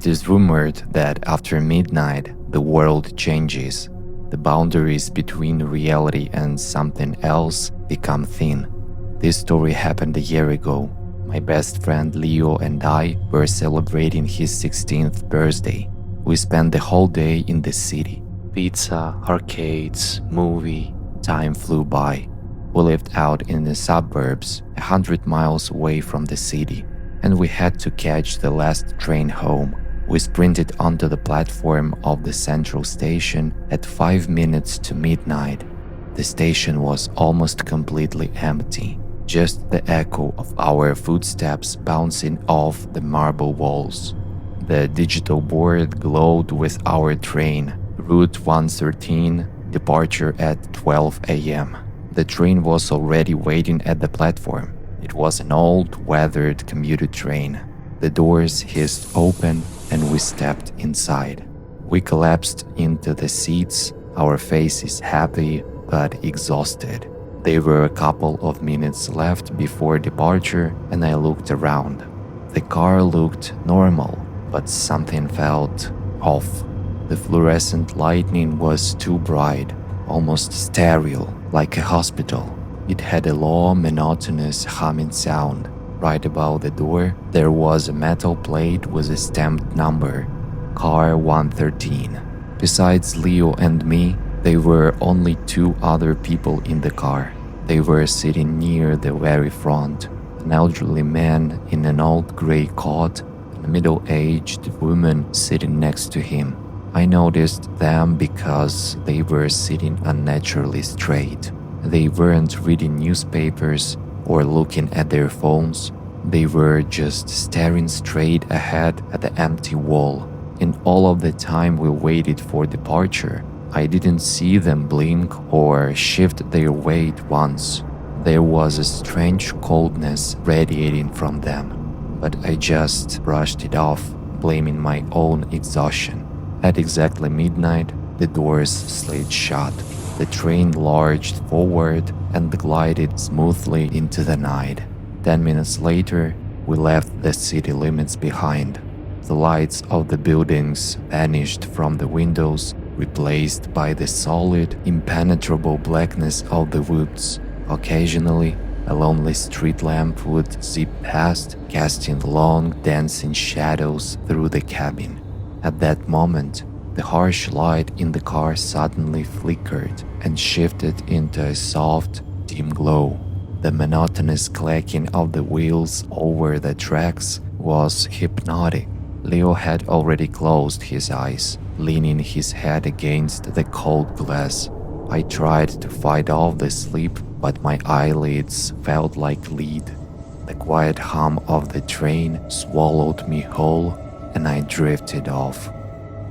It is rumored that after midnight, the world changes. The boundaries between reality and something else become thin. This story happened a year ago. My best friend Leo and I were celebrating his 16th birthday. We spent the whole day in the city. Pizza, arcades, movie. Time flew by. We lived out in the suburbs, 100 miles away from the city, and we had to catch the last train home. We sprinted onto the platform of the central station at 5 minutes to midnight. The station was almost completely empty, just the echo of our footsteps bouncing off the marble walls. The digital board glowed with our train, Route 113, departure at 12 a.m. The train was already waiting at the platform. It was an old, weathered commuter train. The doors hissed open and we stepped inside. We collapsed into the seats, our faces happy but exhausted. There were a couple of minutes left before departure and I looked around. The car looked normal, but something felt off. The fluorescent lighting was too bright, almost sterile, like a hospital. It had a low, monotonous humming sound. Right above the door, there was a metal plate with a stamped number, Car 113. Besides Leo and me, there were only 2 other people in the car. They were sitting near the very front, an elderly man in an old gray coat and a middle-aged woman sitting next to him. I noticed them because they were sitting unnaturally straight. They weren't reading newspapers or looking at their phones. They were just staring straight ahead at the empty wall. In all of the time we waited for departure, I didn't see them blink or shift their weight once. There was a strange coldness radiating from them, but I just brushed it off, blaming my own exhaustion. At exactly midnight, the doors slid shut. The train lurched forward and glided smoothly into the night. 10 minutes later, we left the city limits behind. The lights of the buildings vanished from the windows, replaced by the solid, impenetrable blackness of the woods. Occasionally, a lonely street lamp would zip past, casting long, dancing shadows through the cabin. At that moment, the harsh light in the car suddenly flickered and shifted into a soft, dim glow. The monotonous clacking of the wheels over the tracks was hypnotic. Leo had already closed his eyes, leaning his head against the cold glass. I tried to fight off the sleep, but my eyelids felt like lead. The quiet hum of the train swallowed me whole, and I drifted off.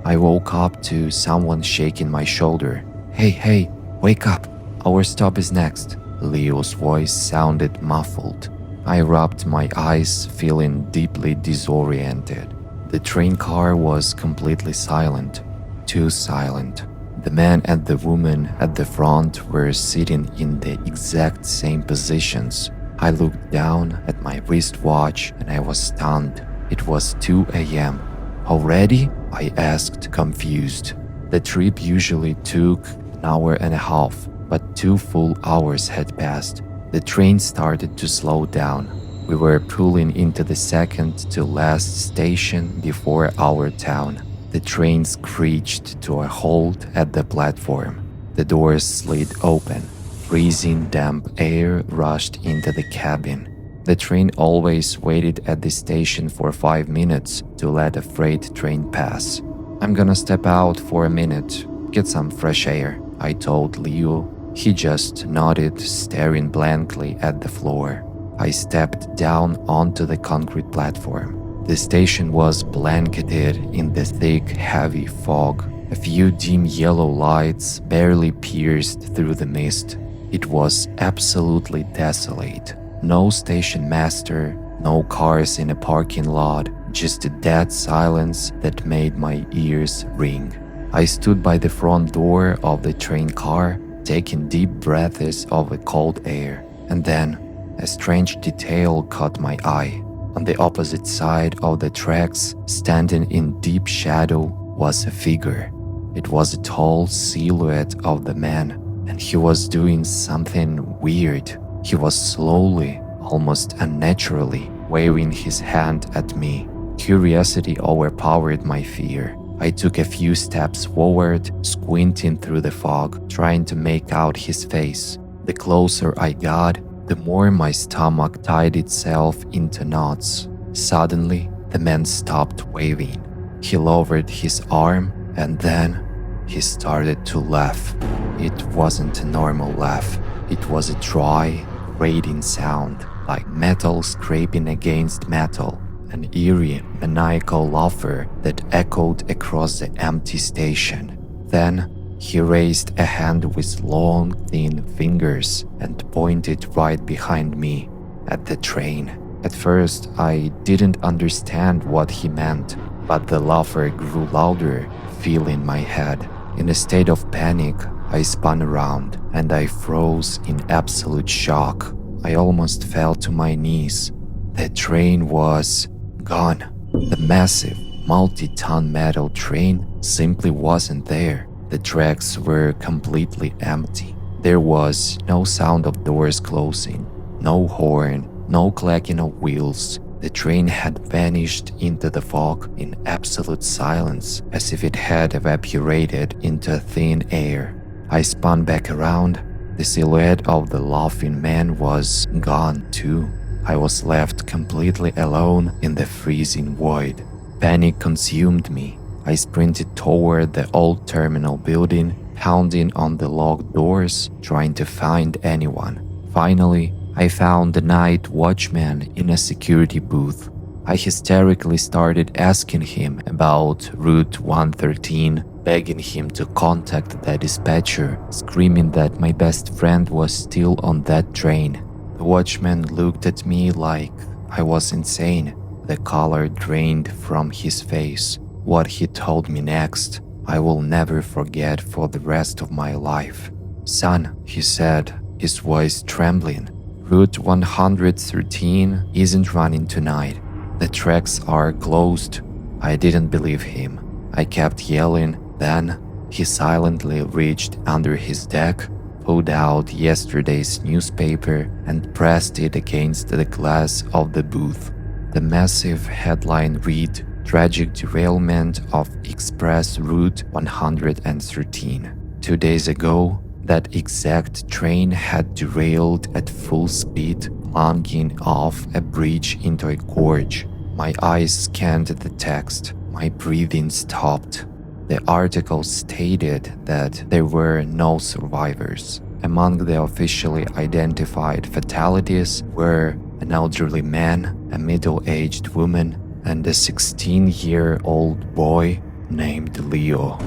I woke up to someone shaking my shoulder. Hey, wake up! Our stop is next." Leo's voice sounded muffled. I rubbed my eyes, feeling deeply disoriented. The train car was completely silent. Too silent. The man and the woman at the front were sitting in the exact same positions. I looked down at my wristwatch and I was stunned. It was 2 a.m. "Already?" I asked, confused. The trip usually took an hour and a half, but 2 full hours had passed. The train started to slow down. We were pulling into the second to last station before our town. The train screeched to a halt at the platform. The doors slid open. Freezing damp air rushed into the cabin. The train always waited at the station for 5 minutes to let a freight train pass. "I'm gonna step out for a minute, get some fresh air," I told Leo. He just nodded, staring blankly at the floor. I stepped down onto the concrete platform. The station was blanketed in the thick, heavy fog. A few dim yellow lights barely pierced through the mist. It was absolutely desolate. No station master, no cars in a parking lot, just a dead silence that made my ears ring. I stood by the front door of the train car, taking deep breaths of the cold air, and then a strange detail caught my eye. On the opposite side of the tracks, standing in deep shadow, was a figure. It was a tall silhouette of the man, and he was doing something weird. He was slowly, almost unnaturally, waving his hand at me. Curiosity overpowered my fear. I took a few steps forward, squinting through the fog, trying to make out his face. The closer I got, the more my stomach tied itself into knots. Suddenly, the man stopped waving. He lowered his arm, and then he started to laugh. It wasn't a normal laugh. It was a dry, grating sound, like metal scraping against metal. An eerie, maniacal laughter that echoed across the empty station. Then, he raised a hand with long, thin fingers and pointed right behind me, at the train. At first, I didn't understand what he meant, but the laughter grew louder, filling my head. In a state of panic, I spun around, and I froze in absolute shock. I almost fell to my knees. The train was gone. The massive, multi-ton metal train simply wasn't there. The tracks were completely empty. There was no sound of doors closing, no horn, no clacking of wheels. The train had vanished into the fog in absolute silence, as if it had evaporated into thin air. I spun back around. The silhouette of the laughing man was gone too. I was left completely alone in the freezing void. Panic consumed me. I sprinted toward the old terminal building, pounding on the locked doors, trying to find anyone. Finally, I found the night watchman in a security booth. I hysterically started asking him about Route 113, begging him to contact the dispatcher, screaming that my best friend was still on that train. The watchman looked at me like I was insane. The color drained from his face. What he told me next, I will never forget for the rest of my life. "Son," he said, his voice trembling, "Route 113 isn't running tonight. The tracks are closed." I didn't believe him. I kept yelling. Then he silently reached under his deck, pulled out yesterday's newspaper, and pressed it against the glass of the booth. The massive headline read, "Tragic derailment of Express Route 113. 2 days ago, that exact train had derailed at full speed, plunging off a bridge into a gorge." My eyes scanned the text. My breathing stopped. The article stated that there were no survivors. Among the officially identified fatalities were an elderly man, a middle-aged woman, and a 16-year-old boy named Leo.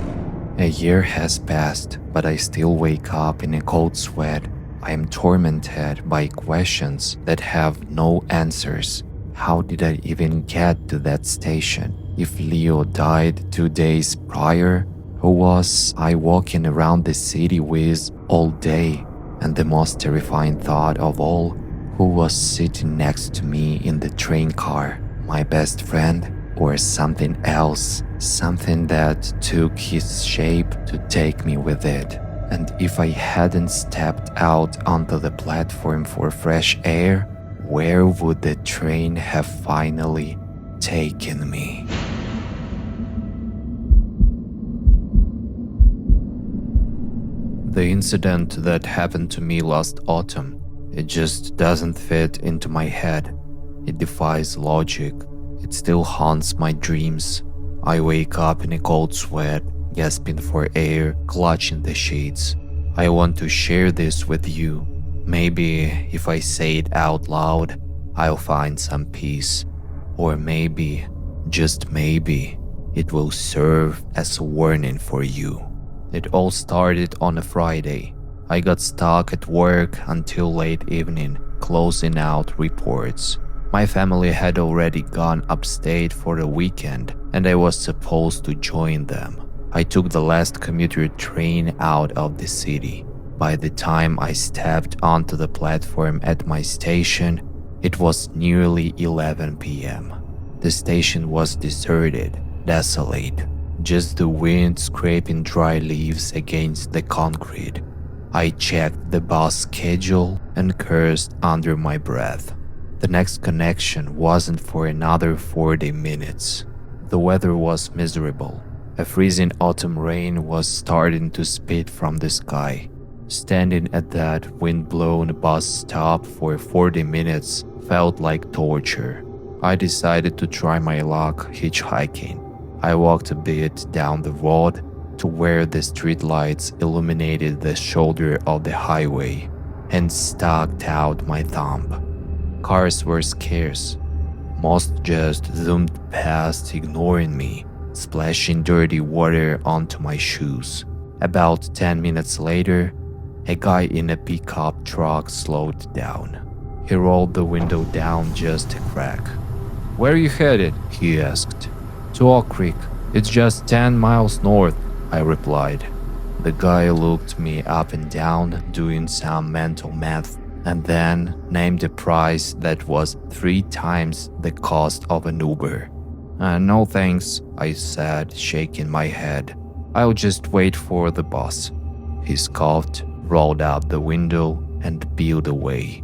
A year has passed, but I still wake up in a cold sweat. I am tormented by questions that have no answers. How did I even get to that station? If Leo died 2 days prior, who was I walking around the city with all day? And the most terrifying thought of all, who was sitting next to me in the train car? My best friend? Or something else? Something that took his shape to take me with it? And if I hadn't stepped out onto the platform for fresh air, where would the train have finally taken me? The incident that happened to me last autumn, it just doesn't fit into my head. It defies logic. It still haunts my dreams. I wake up in a cold sweat, gasping for air, clutching the sheets. I want to share this with you. Maybe if I say it out loud, I'll find some peace. Or maybe, just maybe, it will serve as a warning for you. It all started on a Friday. I got stuck at work until late evening, closing out reports. My family had already gone upstate for the weekend, and I was supposed to join them. I took the last commuter train out of the city. By the time I stepped onto the platform at my station, It was nearly 11 p.m. The station was deserted, desolate, just the wind scraping dry leaves against the concrete. I checked the bus schedule and cursed under my breath. The next connection wasn't for another 40 minutes. The weather was miserable. A freezing autumn rain was starting to spit from the sky. Standing at that wind-blown bus stop for 40 minutes felt like torture. I decided to try my luck hitchhiking. I walked a bit down the road to where the streetlights illuminated the shoulder of the highway and stuck out my thumb. Cars were scarce. Most just zoomed past, ignoring me, splashing dirty water onto my shoes. About 10 minutes later, a guy in a pickup truck slowed down. He rolled the window down just a crack. "Where are you headed?" he asked. "To Oak Creek. It's just 10 miles north," I replied. The guy looked me up and down, doing some mental math, and then named a price that was 3 times the cost of an Uber. No thanks," I said, shaking my head. "I'll just wait for the bus." He scoffed, rolled out the window, and peeled away.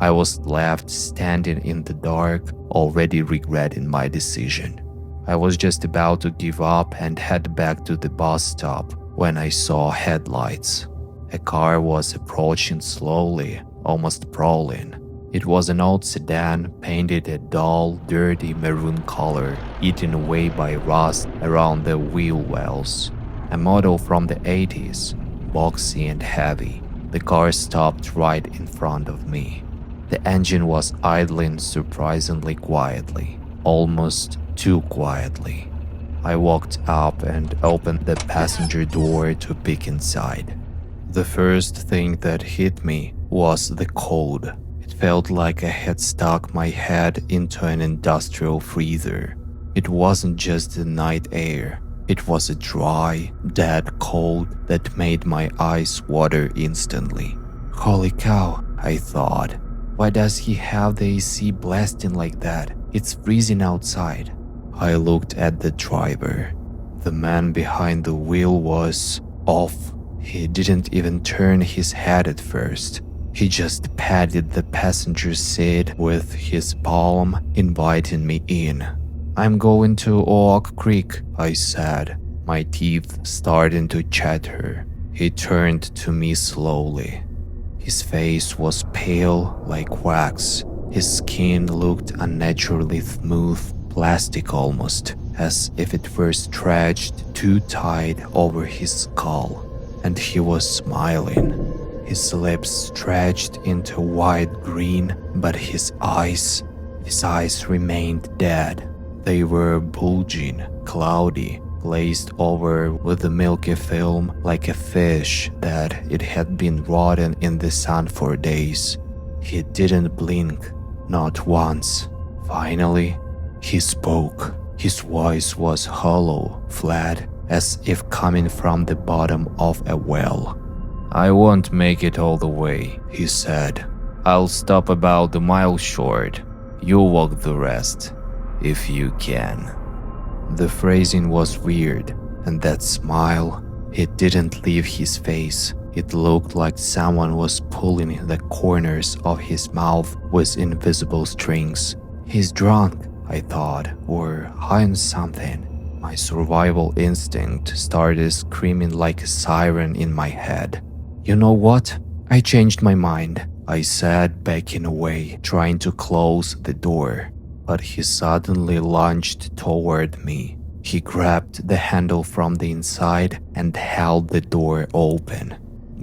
I was left standing in the dark, already regretting my decision. I was just about to give up and head back to the bus stop when I saw headlights. A car was approaching slowly, almost crawling. It was an old sedan painted a dull, dirty maroon color, eaten away by rust around the wheel wells. A model from the 80s, boxy and heavy. The car stopped right in front of me. The engine was idling surprisingly quietly, almost too quietly. I walked up and opened the passenger door to peek inside. The first thing that hit me was the cold. It felt like I had stuck my head into an industrial freezer. It wasn't just the night air. It was a dry, dead cold that made my eyes water instantly. Holy cow, I thought. Why does he have the AC blasting like that? It's freezing outside. I looked at the driver. The man behind the wheel was off. He didn't even turn his head at first. He just patted the passenger seat with his palm, inviting me in. "I'm going to Oak Creek," I said, my teeth starting to chatter. He turned to me slowly. His face was pale like wax. His skin looked unnaturally smooth, plastic almost, as if it were stretched too tight over his skull. And he was smiling. His lips stretched into wide grin, but his eyes remained dead. They were bulging, cloudy, glazed over with a milky film like a fish that it had been rotting in the sun for days. He didn't blink, not once. Finally, he spoke. His voice was hollow, flat, as if coming from the bottom of a well. "I won't make it all the way," he said. "I'll stop about a mile short. You'll walk the rest, if you can." The phrasing was weird, and that smile, it didn't leave his face. It looked like someone was pulling the corners of his mouth with invisible strings. He's drunk, I thought, or high on something. My survival instinct started screaming like a siren in my head. "You know what? I changed my mind," I said, backing away, trying to close the door. But he suddenly lunged toward me. He grabbed the handle from the inside and held the door open.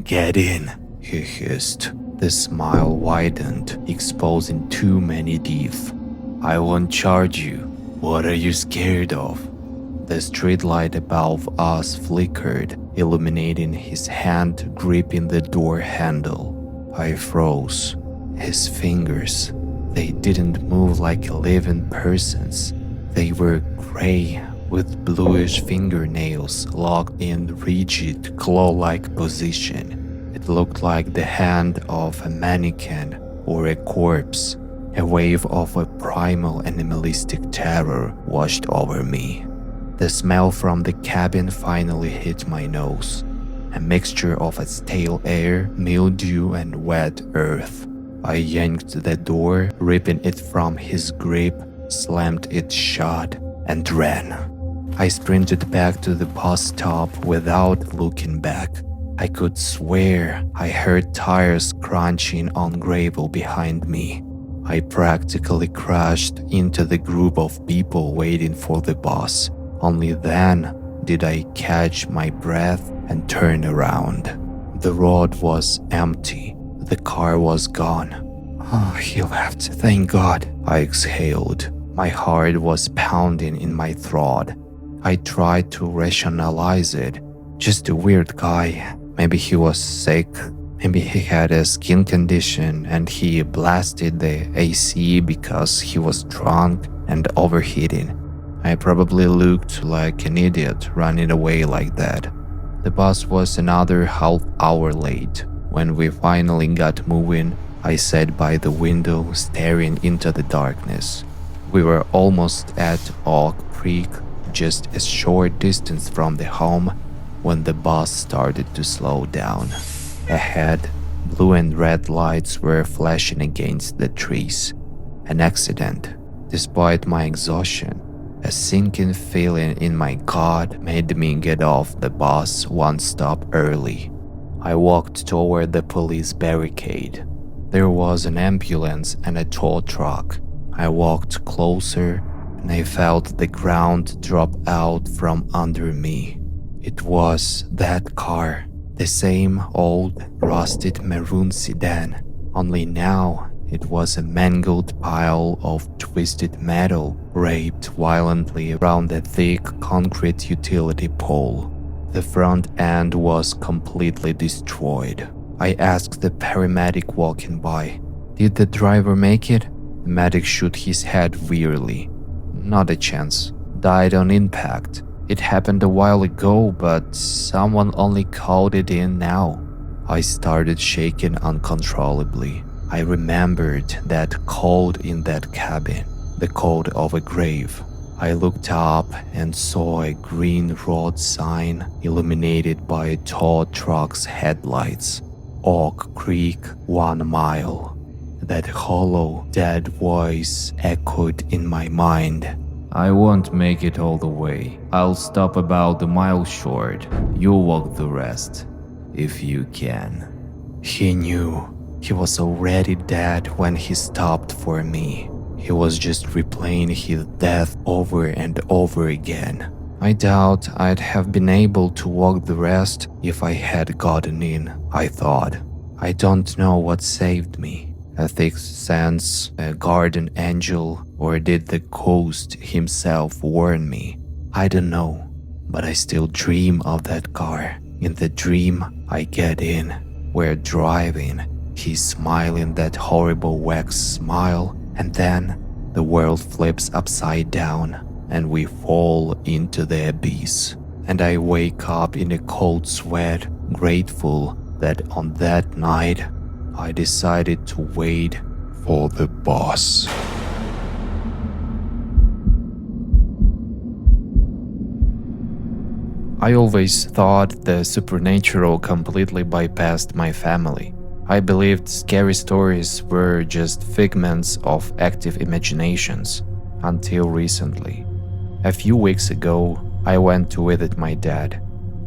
"Get in," he hissed. The smile widened, exposing too many teeth. "I won't charge you. What are you scared of?" The streetlight above us flickered, illuminating his hand gripping the door handle. I froze. His fingers, they didn't move like a living person's. They were gray, with bluish fingernails locked in rigid, claw-like position. It looked like the hand of a mannequin or a corpse. A wave of a primal animalistic terror washed over me. The smell from the cabin finally hit my nose, a mixture of a stale air, mildew, and wet earth. I yanked the door, ripping it from his grip, slammed it shut, and ran. I sprinted back to the bus stop without looking back. I could swear I heard tires crunching on gravel behind me. I practically crashed into the group of people waiting for the bus. Only then did I catch my breath and turn around. The road was empty. The car was gone. Oh, he left, thank God, I exhaled. My heart was pounding in my throat. I tried to rationalize it. Just a weird guy. Maybe he was sick. Maybe he had a skin condition and he blasted the AC because he was drunk and overheating. I probably looked like an idiot running away like that. The bus was another half hour late. When we finally got moving, I sat by the window staring into the darkness. We were almost at Oak Creek, just a short distance from the home, when the bus started to slow down. Ahead, blue and red lights were flashing against the trees. An accident. Despite my exhaustion, a sinking feeling in my gut made me get off the bus one stop early. I walked toward the police barricade. There was an ambulance and a tow truck. I walked closer and I felt the ground drop out from under me. It was that car, the same old rusted maroon sedan, only now it was a mangled pile of twisted metal wrapped violently around a thick concrete utility pole. The front end was completely destroyed. I asked the paramedic walking by, "Did the driver make it?" The medic shook his head wearily. "Not a chance. Died on impact. It happened a while ago, but someone only called it in now." I started shaking uncontrollably. I remembered that cold in that cabin, the cold of a grave. I looked up and saw a green road sign illuminated by a tow truck's headlights. Oak Creek, 1 mile. That hollow, dead voice echoed in my mind. "I won't make it all the way. I'll stop about a mile short. You walk the rest, if you can." He knew. He was already dead when he stopped for me. He was just replaying his death over and over again. I doubt I'd have been able to walk the rest if I had gotten in, I thought. I don't know what saved me. A sixth sense, a guardian angel, or did the ghost himself warn me? I don't know, but I still dream of that car. In the dream, I get in. We're driving. He's smiling that horrible wax smile, and then the world flips upside down and we fall into the abyss. And I wake up in a cold sweat, grateful that on that night I decided to wait for the boss. I always thought the supernatural completely bypassed my family. I believed scary stories were just figments of active imaginations, until recently. A few weeks ago, I went to visit my dad.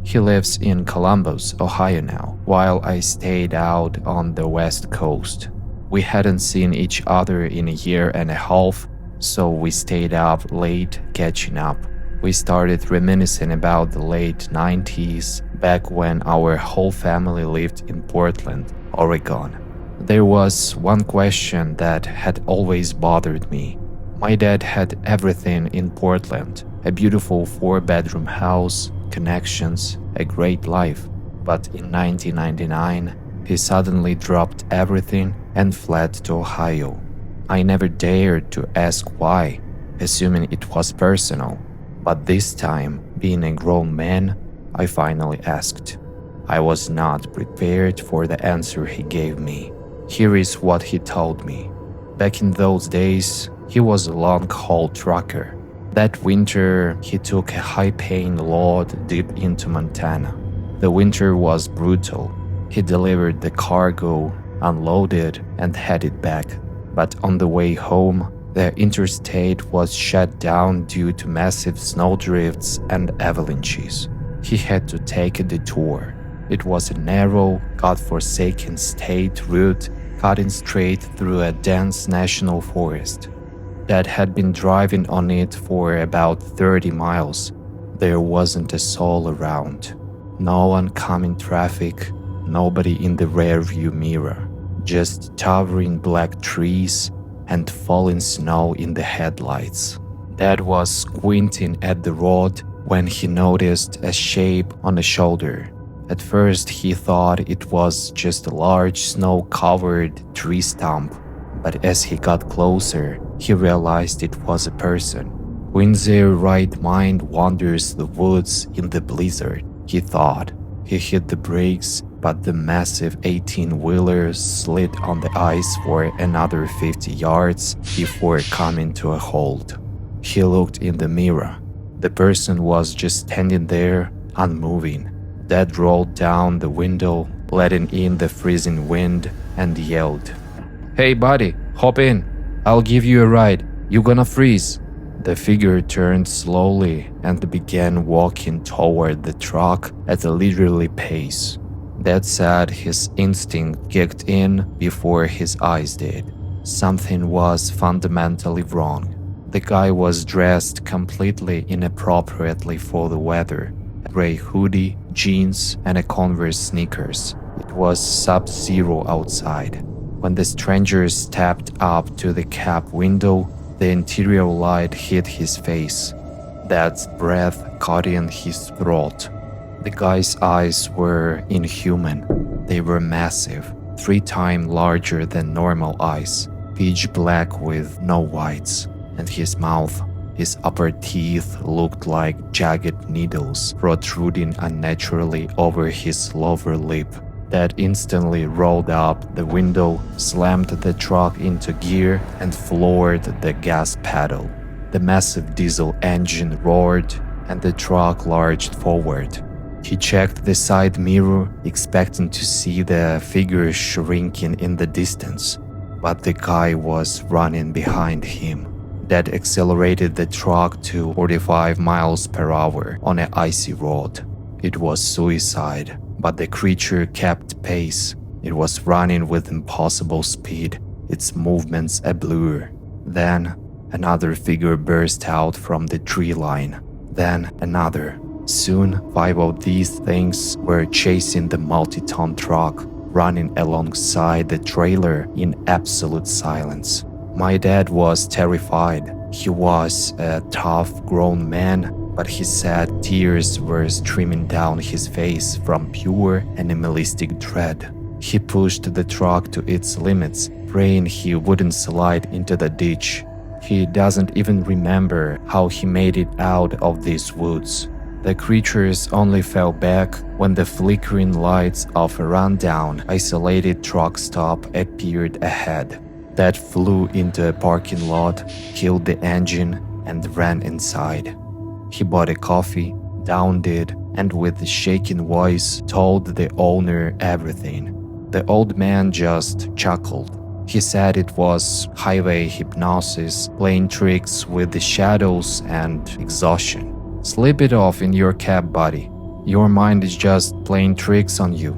He lives in Columbus, Ohio now, while I stayed out on the West Coast. We hadn't seen each other in a year and a half, so we stayed up late catching up. We started reminiscing about the late 90s, back when our whole family lived in Portland, Oregon. There was one question that had always bothered me. My dad had everything in Portland, a beautiful 4-bedroom house, connections, a great life. But in 1999, he suddenly dropped everything and fled to Ohio. I never dared to ask why, assuming it was personal. But this time, being a grown man, I finally asked. I was not prepared for the answer he gave me. Here is what he told me. Back in those days, he was a long-haul trucker. That winter, he took a high-paying load deep into Montana. The winter was brutal. He delivered the cargo, unloaded, and headed back. But on the way home, the interstate was shut down due to massive snowdrifts and avalanches. He had to take a detour. It was a narrow, godforsaken state route cutting straight through a dense national forest. Dad had been driving on it for about 30 miles. There wasn't a soul around. No oncoming traffic, nobody in the rearview mirror. Just towering black trees and falling snow in the headlights. Dad was squinting at the road when he noticed a shape on the shoulder. At first he thought it was just a large snow-covered tree stump, but as he got closer, he realized it was a person. Who in their right mind wanders the woods in the blizzard, he thought. He hit the brakes, but the massive 18-wheeler slid on the ice for another 50 yards before coming to a halt. He looked in the mirror. The person was just standing there, unmoving. Dad rolled down the window, letting in the freezing wind, and yelled, "Hey buddy, hop in. I'll give you a ride. You gonna freeze." The figure turned slowly and began walking toward the truck at a leisurely pace. Dad said his instinct kicked in before his eyes did. Something was fundamentally wrong. The guy was dressed completely inappropriately for the weather. A gray hoodie, jeans, and a Converse sneakers. It was sub-zero outside. When the stranger stepped up to the cab window, the interior light hit his face. Dad's breath caught in his throat. The guy's eyes were inhuman. They were massive, 3 times larger than normal eyes, pitch black with no whites, and his mouth. His upper teeth looked like jagged needles protruding unnaturally over his lower lip. Dad instantly rolled up the window, slammed the truck into gear, and floored the gas pedal. The massive diesel engine roared, and the truck lurched forward. He checked the side mirror, expecting to see the figure shrinking in the distance, but the guy was running behind him. Dad accelerated the truck to 45 miles per hour on an icy road. It was suicide, but the creature kept pace. It was running with impossible speed, its movements a blur. Then, another figure burst out from the tree line. Then another. Soon, 5 of these things were chasing the multi-ton truck, running alongside the trailer in absolute silence. My dad was terrified. He was a tough, grown man, but he said tears were streaming down his face from pure animalistic dread. He pushed the truck to its limits, praying he wouldn't slide into the ditch. He doesn't even remember how he made it out of these woods. The creatures only fell back when the flickering lights of a rundown, isolated truck stop appeared ahead. Dad flew into a parking lot, killed the engine, and ran inside. He bought a coffee, downed it, and with a shaking voice told the owner everything. The old man just chuckled. He said it was highway hypnosis, playing tricks with the shadows and exhaustion. Sleep it off in your cab, buddy. Your mind is just playing tricks on you.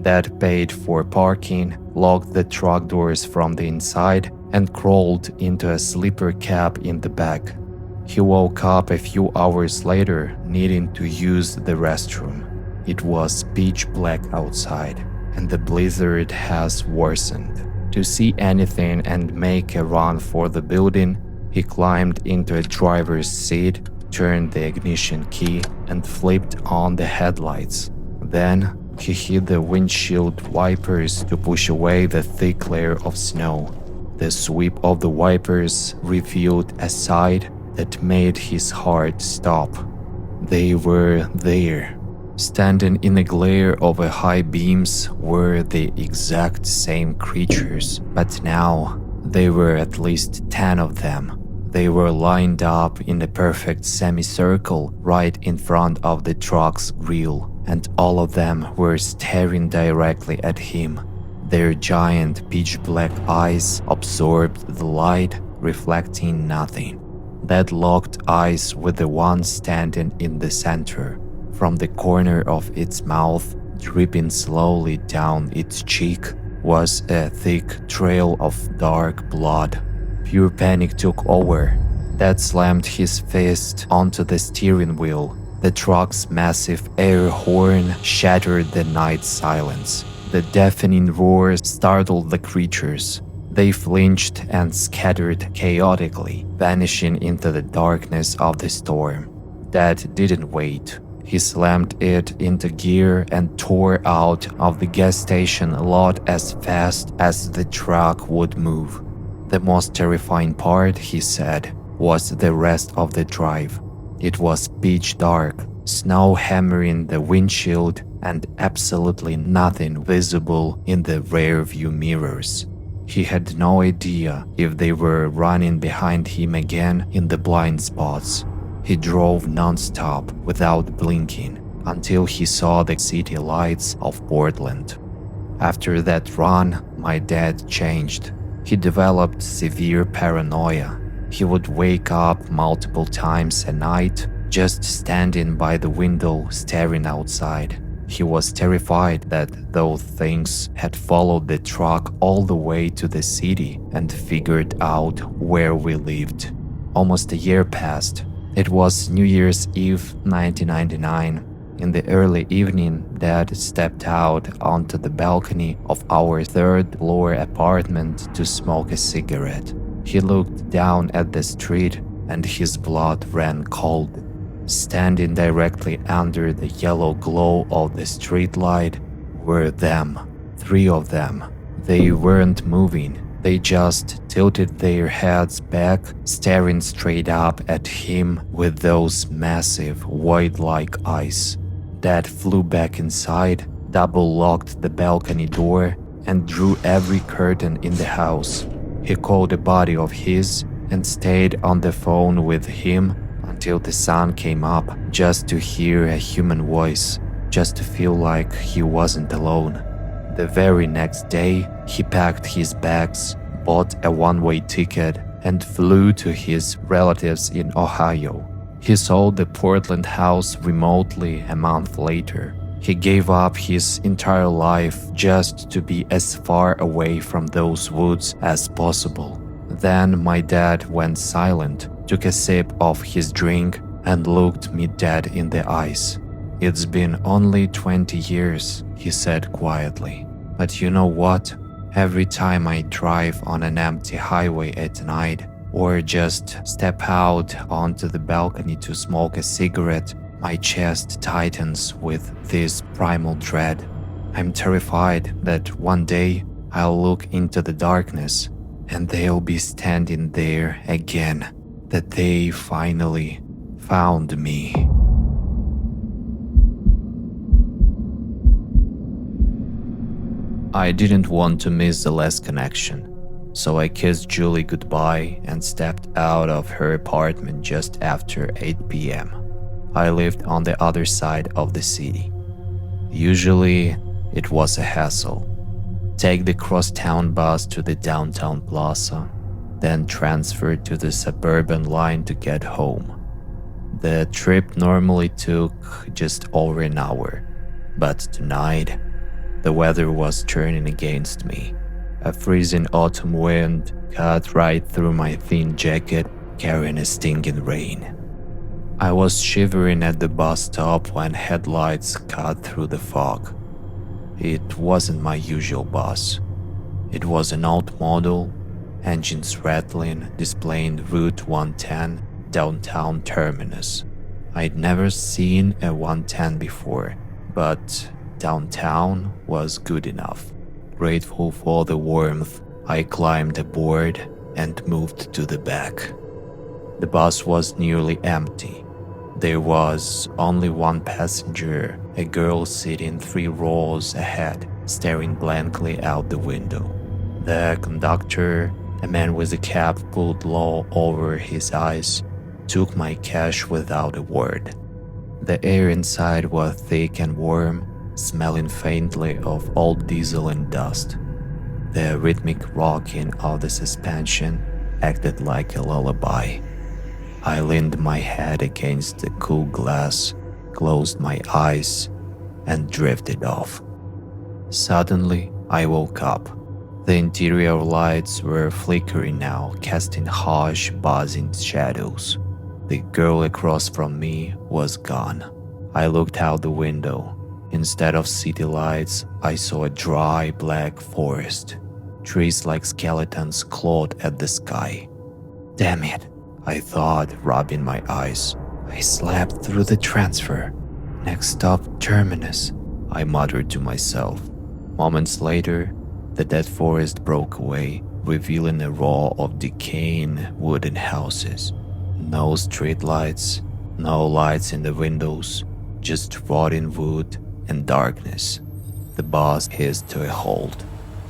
Dad paid for parking, locked the truck doors from the inside, and crawled into a sleeper cab in the back. He woke up a few hours later, needing to use the restroom. It was pitch black outside, and the blizzard has worsened. To see anything and make a run for the building, he climbed into a driver's seat, turned the ignition key, and flipped on the headlights. Then, he hit the windshield wipers to push away the thick layer of snow. The sweep of the wipers revealed a sight that made his heart stop. They were there. Standing in the glare of the high beams were the exact same creatures, but now There were at least 10 of them. They were lined up in a perfect semicircle right in front of the truck's grill, and all of them were staring directly at him. Their giant pitch-black eyes absorbed the light, reflecting nothing. Deadlocked eyes with the one standing in the center. From the corner of its mouth, dripping slowly down its cheek, was a thick trail of dark blood. Pure panic took over. Dad slammed his fist onto the steering wheel. The truck's massive air horn shattered the night silence. The deafening roar startled the creatures. They flinched and scattered chaotically, vanishing into the darkness of the storm. Dad didn't wait. He slammed it into gear and tore out of the gas station lot as fast as the truck would move. The most terrifying part, he said, was the rest of the drive. It was pitch dark, snow hammering the windshield, and absolutely nothing visible in the rearview mirrors. He had no idea if they were running behind him again in the blind spots. He drove non-stop without blinking until he saw the city lights of Portland. After that run, my dad changed. He developed severe paranoia. He would wake up multiple times a night, just standing by the window staring outside. He was terrified that those things had followed the truck all the way to the city and figured out where we lived. Almost a year passed. It was New Year's Eve 1999. In the early evening, Dad stepped out onto the balcony of our third-floor apartment to smoke a cigarette. He looked down at the street and his blood ran cold. Standing directly under the yellow glow of the streetlight were them. 3 of them. They weren't moving. They just tilted their heads back, staring straight up at him with those massive, void-like eyes. Dad flew back inside, double-locked the balcony door, and drew every curtain in the house. He called a buddy of his and stayed on the phone with him until the sun came up, just to hear a human voice, just to feel like he wasn't alone. The very next day, he packed his bags, bought a one-way ticket, and flew to his relatives in Ohio. He sold the Portland house remotely a month later. He gave up his entire life just to be as far away from those woods as possible. Then my dad went silent, took a sip of his drink, and looked me dead in the eyes. "It's been only 20 years, he said quietly. "But you know what? Every time I drive on an empty highway at night, or just step out onto the balcony to smoke a cigarette, my chest tightens with this primal dread. I'm terrified that one day I'll look into the darkness and they'll be standing there again, that they finally found me." I didn't want to miss the last connection, so I kissed Julie goodbye and stepped out of her apartment just after 8 p.m. I lived on the other side of the city. Usually, it was a hassle. Take the crosstown bus to the downtown plaza, then transfer to the suburban line to get home. The trip normally took just over an hour, but tonight, the weather was turning against me. A freezing autumn wind cut right through my thin jacket, carrying a stinging rain. I was shivering at the bus stop when headlights cut through the fog. It wasn't my usual bus. It was an old model, engines rattling, displaying Route 110 downtown terminus. I'd never seen a 110 before, but downtown was good enough. Grateful for the warmth, I climbed aboard and moved to the back. The bus was nearly empty. There was only one passenger, a girl sitting 3 rows ahead, staring blankly out the window. The conductor, A man with a cap pulled low over his eyes, took my cash without a word. The air inside was thick and warm, smelling faintly of old diesel and dust. The rhythmic rocking of the suspension acted like a lullaby. I leaned my head against the cool glass, closed my eyes, and drifted off. Suddenly, I woke up. The interior lights were flickering now, casting harsh, buzzing shadows. The girl across from me was gone. I looked out the window. Instead of city lights, I saw a dry, black forest. Trees like skeletons clawed at the sky. Damn it, I thought, rubbing my eyes. I slept through the transfer. Next stop, Terminus, I muttered to myself. Moments later, the dead forest broke away, revealing a row of decaying wooden houses. No street lights, no lights in the windows, just rotting wood and darkness. The bus hissed to a halt.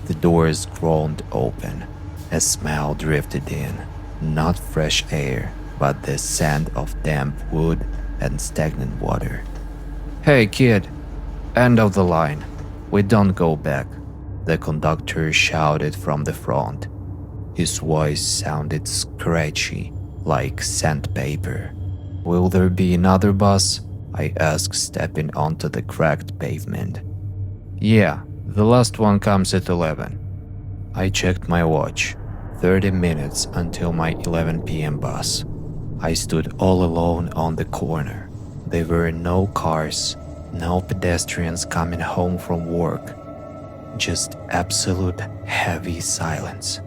The doors groaned open. A smell drifted in, not fresh air, but the scent of damp wood and stagnant water. Hey kid, end of the line. We don't go back, the conductor shouted from the front. His voice sounded scratchy, like sandpaper. Will there be another bus? I asked, stepping onto the cracked pavement. Yeah, the last one comes at 11. I checked my watch. 30 minutes until my 11 p.m. bus. I stood all alone on the corner. There were no cars, no pedestrians coming home from work. Just absolute heavy silence.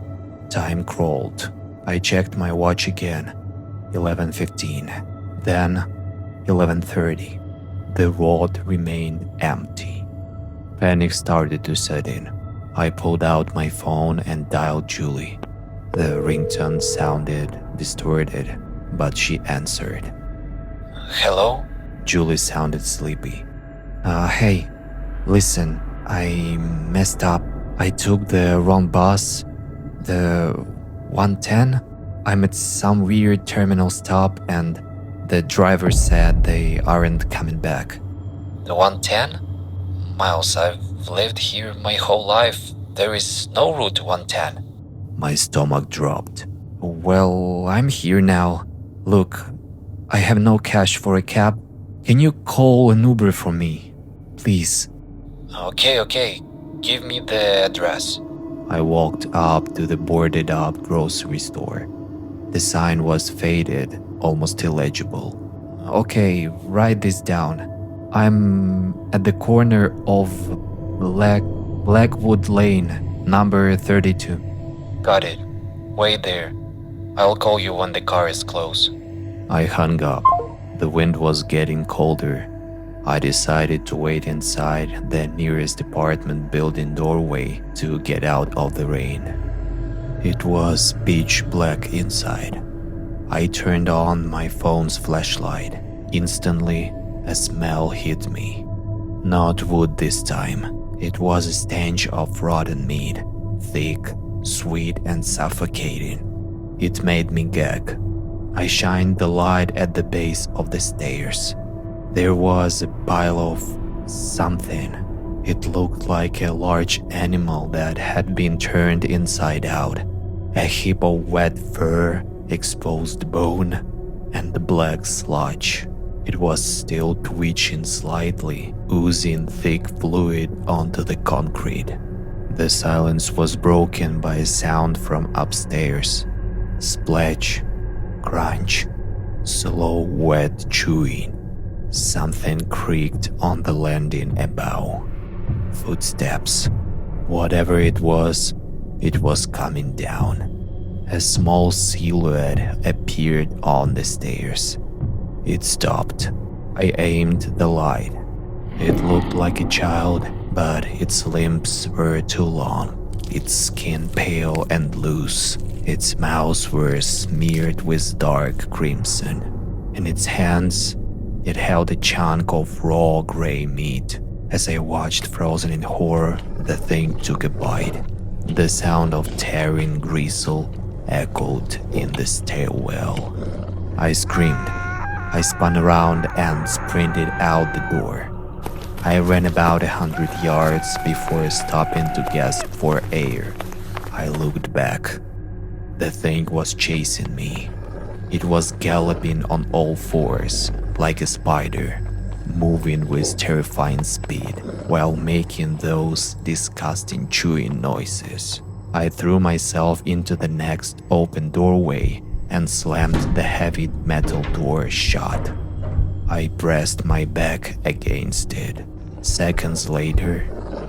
Time crawled. I checked my watch again. 11:15. Then 11:30. The road remained empty. Panic started to set in. I pulled out my phone and dialed Julie. The ringtone sounded distorted, but she answered. Hello? Julie sounded sleepy. Hey, listen, I messed up. I took the wrong bus. The 110? I'm at some weird terminal stop and the driver said they aren't coming back. The 110? Miles, I've lived here my whole life. There is no route 110. My stomach dropped. Well, I'm here now. Look, I have no cash for a cab. Can you call an Uber for me? Please. Okay. Give me the address. I walked up to the boarded up grocery store. The sign was faded, almost illegible. Okay, write this down. I'm at the corner of Blackwood Lane, number 32. Got it. Wait there. I'll call you when the car is close. I hung up. The wind was getting colder. I decided to wait inside the nearest apartment building doorway to get out of the rain. It was pitch black inside. I turned on my phone's flashlight. Instantly, a smell hit me. Not wood this time. It was a stench of rotten meat, thick, sweet and suffocating. It made me gag. I shined the light at the base of the stairs. There was a pile of something. It looked like a large animal that had been turned inside out. A heap of wet fur, exposed bone, and black sludge. It was still twitching slightly, oozing thick fluid onto the concrete. The silence was broken by a sound from upstairs. Splash, crunch, slow wet chewing. Something creaked on the landing above. Footsteps. Whatever it was coming down. A small silhouette appeared on the stairs. It stopped. I aimed the light. It looked like a child, but its limbs were too long, its skin pale and loose. Its mouth were smeared with dark crimson. In its hands, it held a chunk of raw gray meat. As I watched frozen in horror, the thing took a bite. The sound of tearing gristle echoed in the stairwell. I screamed. I spun around and sprinted out the door. I ran about 100 yards before stopping to gasp for air. I looked back. The thing was chasing me. It was galloping on all fours, like a spider, moving with terrifying speed while making those disgusting chewing noises. I threw myself into the next open doorway and slammed the heavy metal door shut. I pressed my back against it. Seconds later,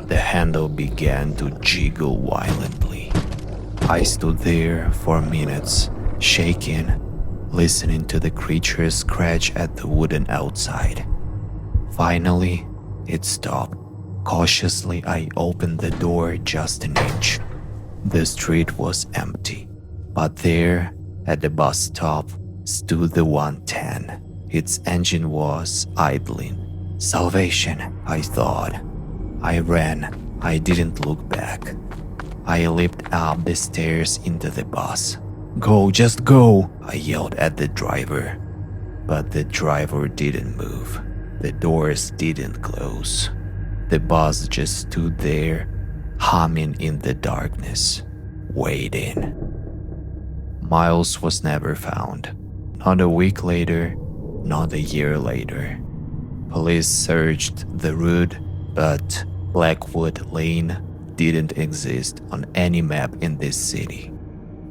the handle began to jiggle violently. I stood there for minutes, shaking, listening to the creature scratch at the wooden outside. Finally, it stopped. Cautiously, I opened the door just an inch. The street was empty, but there, at the bus stop, stood the 110. Its engine was idling. Salvation, I thought. I ran. I didn't look back. I leaped up the stairs into the bus. "Go, just go!" I yelled at the driver. But the driver didn't move. The doors didn't close. The bus just stood there, humming in the darkness, waiting. Miles was never found. Not a week later, not a year later. Police searched the route, but Blackwood Lane didn't exist on any map in this city.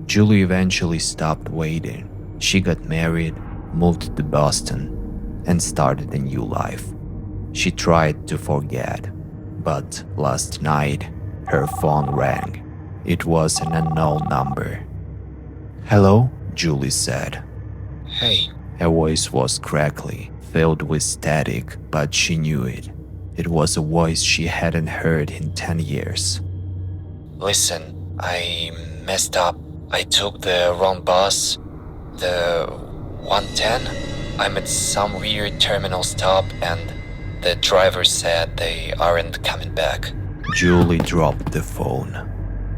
Julie eventually stopped waiting. She got married, moved to Boston, and started a new life. She tried to forget, but last night, her phone rang. It was an unknown number. "Hello?" Julie said. Hey, Her voice was crackly, filled with static, but she knew it. It was a voice she hadn't heard in 10 years. listen, I messed up. I took the wrong bus. The 110? I'm at some weird terminal stop and the driver said they aren't coming back. Julie dropped the phone.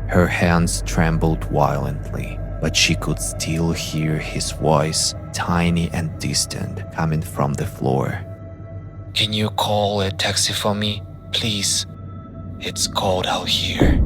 Her hands trembled violently, but she could still hear his voice, tiny and distant, coming from the floor. Can you call a taxi for me, please? It's cold out here.